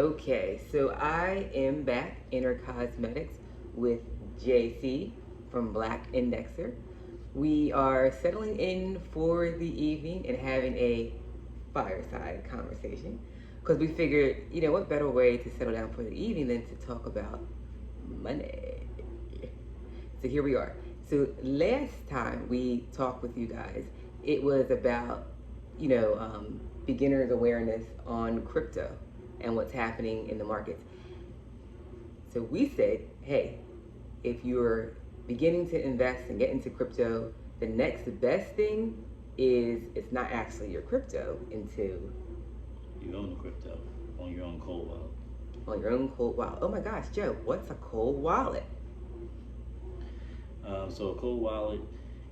Okay, so I am back in our cosmetics with JC from Black Indexer. We are settling in for the evening and having a fireside conversation because we figured, what better way to settle down for the evening than to talk about money. So here we are. So last time we talked with you guys, it was about, beginner's awareness on crypto and what's happening in the markets. So we said, hey, if you're beginning to invest and get into crypto, the next best thing is it's not actually your crypto until you own the crypto on your own cold wallet. On your own cold wallet. Oh my gosh, Joe, what's a cold wallet? So a cold wallet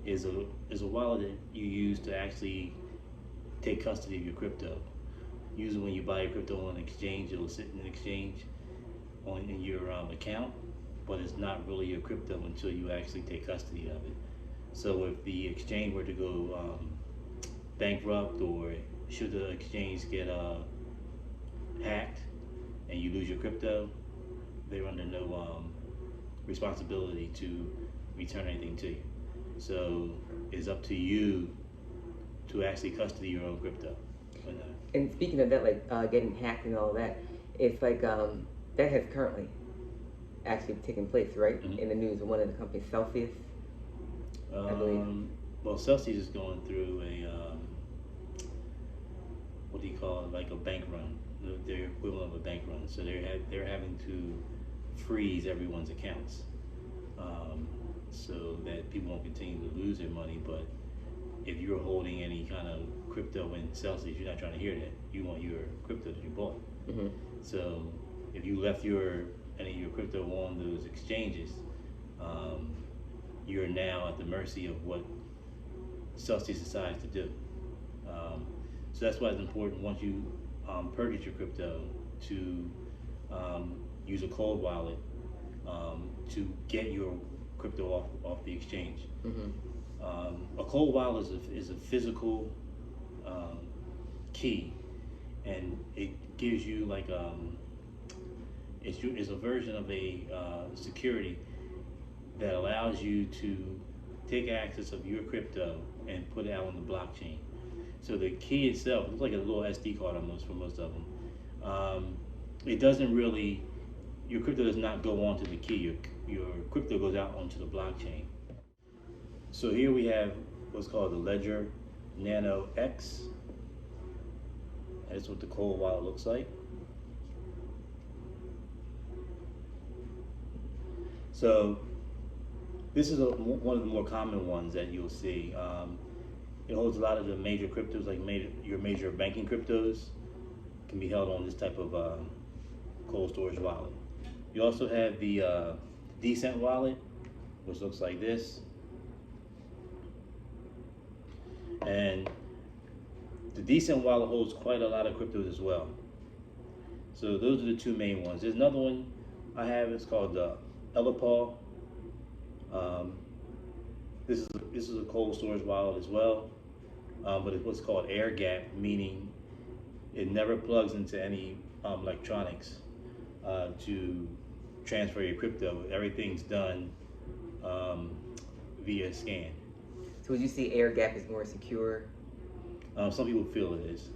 is a wallet that you use to actually take custody of your crypto. Usually when you buy your crypto on an exchange, it'll sit in an exchange in your account, but it's not really your crypto until you actually take custody of it. So if the exchange were to go bankrupt, or should the exchange get hacked and you lose your crypto, they're under no responsibility to return anything to you. So it's up to you to actually custody your own crypto. And speaking of that, like getting hacked and all that, it's like that has currently actually taken place, right? Mm-hmm. In the news, one of the companies, Celsius, I believe. Well, Celsius is going through a what do you call it? Like a bank run. They're equivalent of a bank run. So they're having to freeze everyone's accounts, so that people won't continue to lose their money. But if you're holding any kind of crypto in Celsius, you're not trying to hear that. You want your crypto that you bought. Mm-hmm. So if you left any of your crypto on those exchanges, you're now at the mercy of what Celsius decides to do. So that's why it's important, once you purchase your crypto, to use a cold wallet to get your crypto off the exchange. Mm-hmm. A cold wallet is a physical key, and it gives you like it's a version of a security that allows you to take access of your crypto and put it out on the blockchain. So the key itself looks like a little SD card almost for most of them. It doesn't really, your crypto does not go onto the key. Your crypto goes out onto the blockchain. So here we have what's called the Ledger Nano X. That's what the cold wallet looks like. So this is one of the more common ones that you'll see. It holds a lot of the major cryptos, like your major banking cryptos can be held on this type of cold storage wallet. You also have the Decent wallet, which looks like this. And the Decent wallet holds quite a lot of cryptos as well. So those are the two main ones. There's another one I have, it's called the Elapal. This is a cold storage wallet as well, but it's what's called air gap, meaning it never plugs into any electronics to transfer your crypto. Everything's done via scan. So would you say air gap is more secure? Some people feel it is.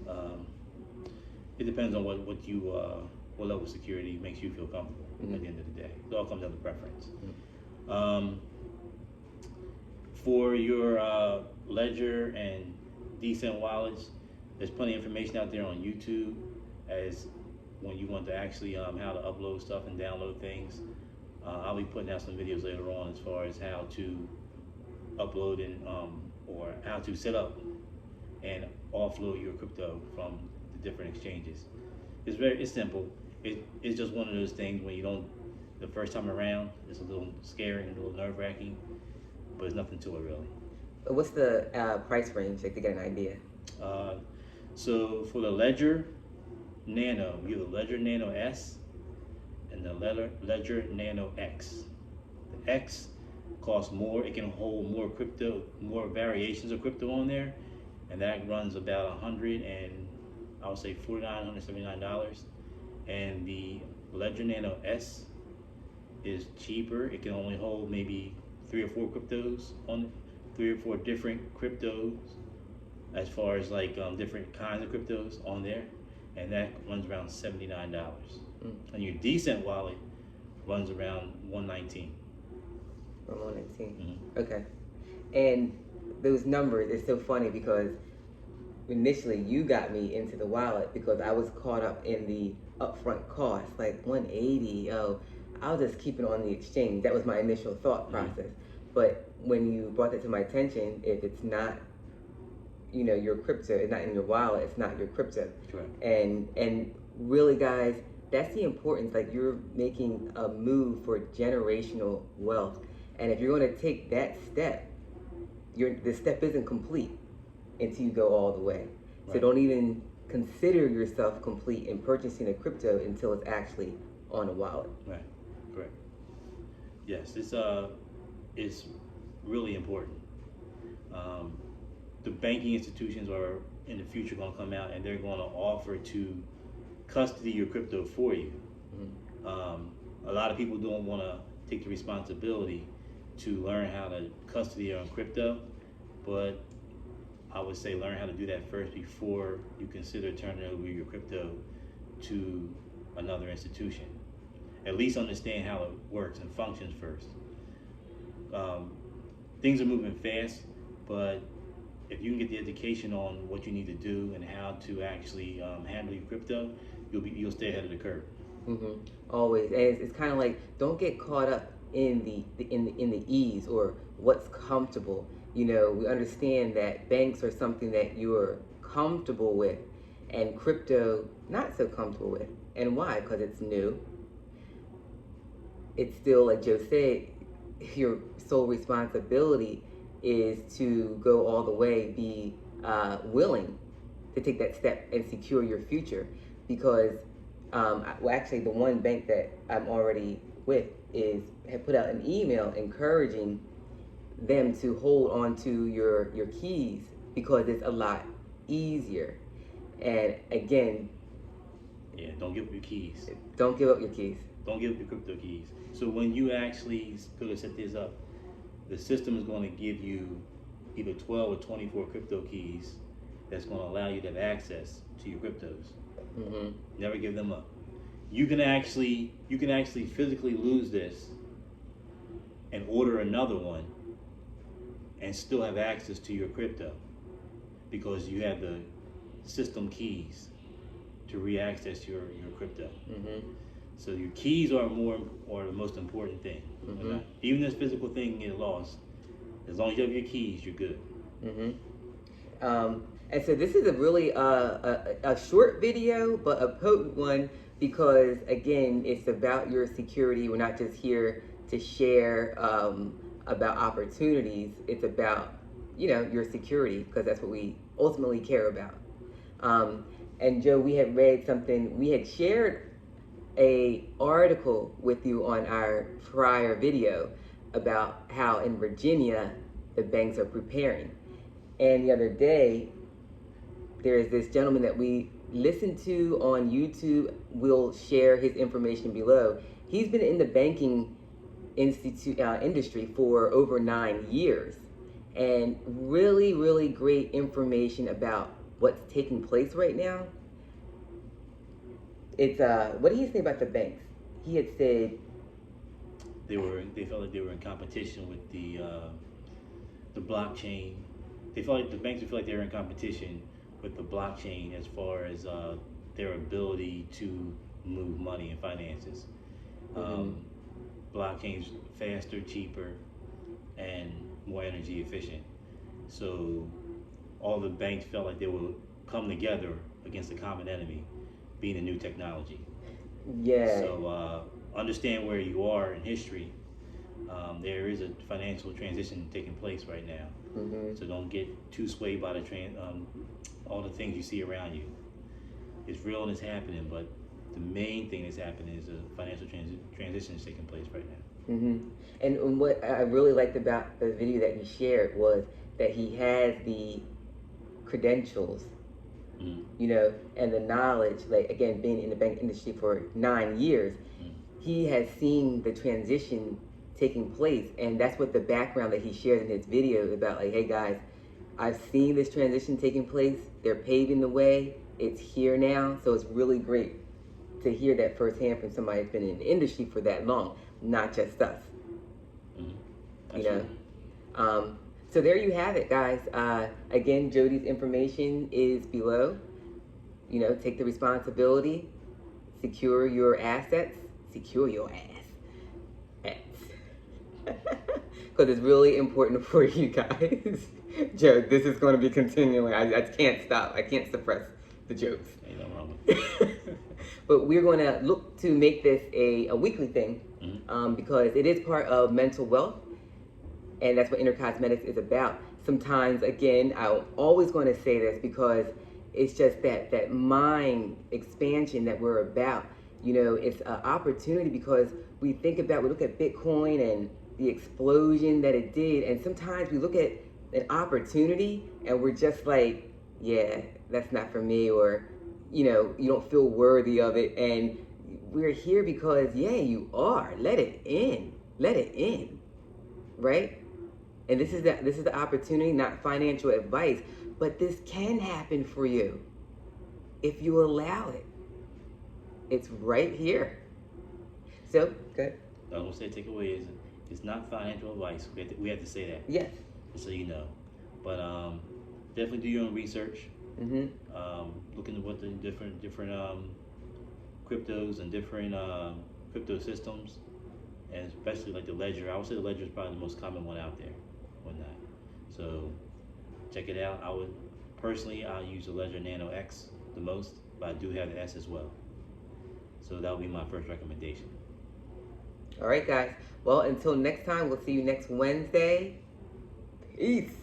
It depends on what level of security makes you feel comfortable. Mm-hmm. At the end of the day, it all comes down to preference. Mm-hmm. For your Ledger and Decent wallets, there's plenty of information out there on YouTube as when you want to actually how to upload stuff and download things. I'll be putting out some videos later on as far as how to upload and or how to set up and offload your crypto from the different exchanges. It's simple. It's just one of those things when you don't, the first time around, it's a little scary and a little nerve-wracking, but there's nothing to it really. What's the price range, like to get an idea? So for the Ledger Nano, you have the Ledger Nano S and the Ledger Nano X. The X costs more. It can hold more crypto, more variations of crypto on there, and that runs about $149, $179. And Ledger Nano S is cheaper. It can only hold maybe 3 or 4 cryptos on 3 or 4 different cryptos, as far as like different kinds of cryptos on there, and that runs around $79. And your decent wallet runs around 119. From 119. Okay. And those numbers, it's so funny because initially you got me into the wallet because I was caught up in the upfront cost, like 180. Oh, I'll just keep it on the exchange. That was my initial thought process. But when you brought that to my attention, if it's not, your crypto, it's not in your wallet, it's not your crypto. Correct. And really, guys, that's the importance. Like, you're making a move for generational wealth, and if you're going to take that step, the step isn't complete until you go all the way. Right. So don't even consider yourself complete in purchasing a crypto until it's actually on a wallet. Right. Correct. Yes, it's really important. The banking institutions are in the future going to come out and they're going to offer to custody your crypto for you. A lot of people don't want to take the responsibility to learn how to custody your own crypto, but I would say learn how to do that first before you consider turning over your crypto to another institution. At least understand how it works and functions first. Things are moving fast, but if you can get the education on what you need to do and how to actually handle your crypto, you'll stay ahead of the curve. Always, and it's kind of like, don't get caught up in the ease or what's comfortable. We understand that banks are something that you're comfortable with, and crypto not so comfortable with. And why? Because it's new. It's still, like Joe said, your sole responsibility is to go all the way, be willing to take that step and secure your future. Because, actually, the one bank that I'm already with had put out an email encouraging them to hold on to your keys because it's a lot easier. And again, don't give up your keys. Don't give up your keys. Don't give up your crypto keys. So when you actually go to set this up, the system is going to give you either 12 or 24 crypto keys that's going to allow you to have access to your cryptos. Never give them up. You can actually physically lose this and order another one and still have access to your crypto because you have the system keys to re-access your crypto. So your keys are the most important thing. Even this physical thing can get lost. As long as you have your keys, you're good. And so this is a really a short video, but a potent one because, again, it's about your security. We're not just here to share about opportunities. It's about, your security, because that's what we ultimately care about. And Joe, we had read something. We had shared a article with you on our prior video about how in Virginia the banks are preparing. And the other day, there is this gentleman that we listened to on YouTube. We'll share his information below. He's been in the banking industry for over 9 years, and really, really great information about what's taking place right now. It's what did he say about the banks? He had said they felt like they were in competition with the blockchain. They felt like the banks feel like they were in competition with the blockchain as far as their ability to move money and finances. Blockchain's faster, cheaper, and more energy efficient. So all the banks felt like they would come together against a common enemy, being a new technology. So understand where you are in history. There is a financial transition taking place right now. So don't get too swayed by all the things you see around you. It's real and it's happening, but the main thing that's happening is a financial transition is taking place right now. And what I really liked about the video that he shared was that he has the credentials you know, and the knowledge, like again, being in the bank industry for 9 years, he has seen the transition taking place, and that's what the background that he shared in his video about, like, hey guys, I've seen this transition taking place. They're paving the way. It's here now. So it's really great to hear that firsthand from somebody who's been in the industry for that long, not just us. You know. So there you have it, guys. Again, Jody's information is below. You know, take the responsibility, secure your assets, secure your ass. Because it's really important for you guys. Joe, this is going to be continuing. I can't stop. I can't suppress the jokes. Ain't no wrong with it. But we're going to look to make this a weekly thing because it is part of mental wealth, and that's what Inner Cosmetics is about. Sometimes, again, I'm always going to say this because it's just that mind expansion that we're about. You know, it's an opportunity because we look at Bitcoin and the explosion that it did, and sometimes we look at an opportunity and we're just like, yeah, that's not for me, or, you know, you don't feel worthy of it. And we're here because, yeah, you are. Let it in. Let it in. Right? And this is the opportunity, not financial advice, but this can happen for you if you allow it. It's right here. So, good. I was gonna say takeaway is it's not financial advice. We have to say that. Yes. Just so you know. But definitely do your own research. Look into what the different cryptos and different crypto systems, and especially like the ledger. I would say the ledger is probably the most common one out there. Whatnot. So check it out. I'll use the Ledger Nano X the most, but I do have the S as well. So that will be my first recommendation. All right, guys. Well, until next time, we'll see you next Wednesday. Peace.